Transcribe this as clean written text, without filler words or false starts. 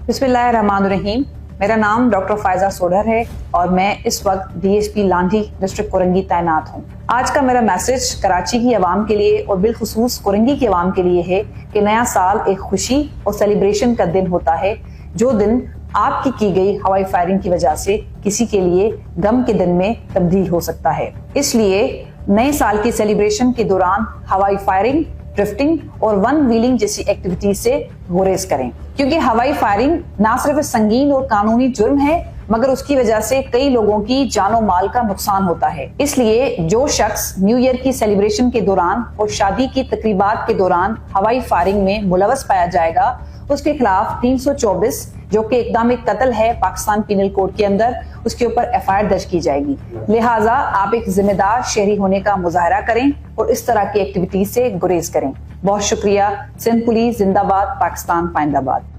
बिस्मिल्लाहिर्रहमानिर्रहीम। मेरा नाम डॉक्टर फायजा सोडर है और मैं इस वक्त डीएसपी लांधी डिस्ट्रिक्ट कोरंगी तैनात हूँ। आज का मेरा मैसेज कराची की आवाम के लिए और बिलखुसूस कोरंगी की आवाम के लिए है कि नया साल एक खुशी और सेलिब्रेशन का दिन होता है, जो दिन आपकी की गई हवाई फायरिंग की वजह से किसी के लिए गम के दिन में तब्दील हो सकता है। इसलिए नए साल की सेलिब्रेशन के दौरान हवाई फायरिंग, ड्रिफ्टिंग और वन व्हीलिंग जैसी एक्टिविटीज से गुरेज करें, क्योंकि हवाई फायरिंग ना सिर्फ संगीन और कानूनी जुर्म है, मगर उसकी वजह से कई लोगों की जानो माल का नुकसान होता है। इसलिए जो शख्स न्यू ईयर की सेलिब्रेशन के दौरान और शादी की तकरीबात के दौरान हवाई फायरिंग में मुलवस पाया जाएगा, उसके खिलाफ 324 जो कि इक़दाम कत्ल है पाकिस्तान पीनल कोड के अंदर, उसके ऊपर एफआईआर दर्ज की जाएगी। लिहाजा आप एक जिम्मेदार शहरी होने का मुजाहरा करें और इस तरह की एक्टिविटीज से गुरेज करें। बहुत शुक्रिया। सिंध पुलिस जिंदाबाद, पाकिस्तान पाइंदाबाद।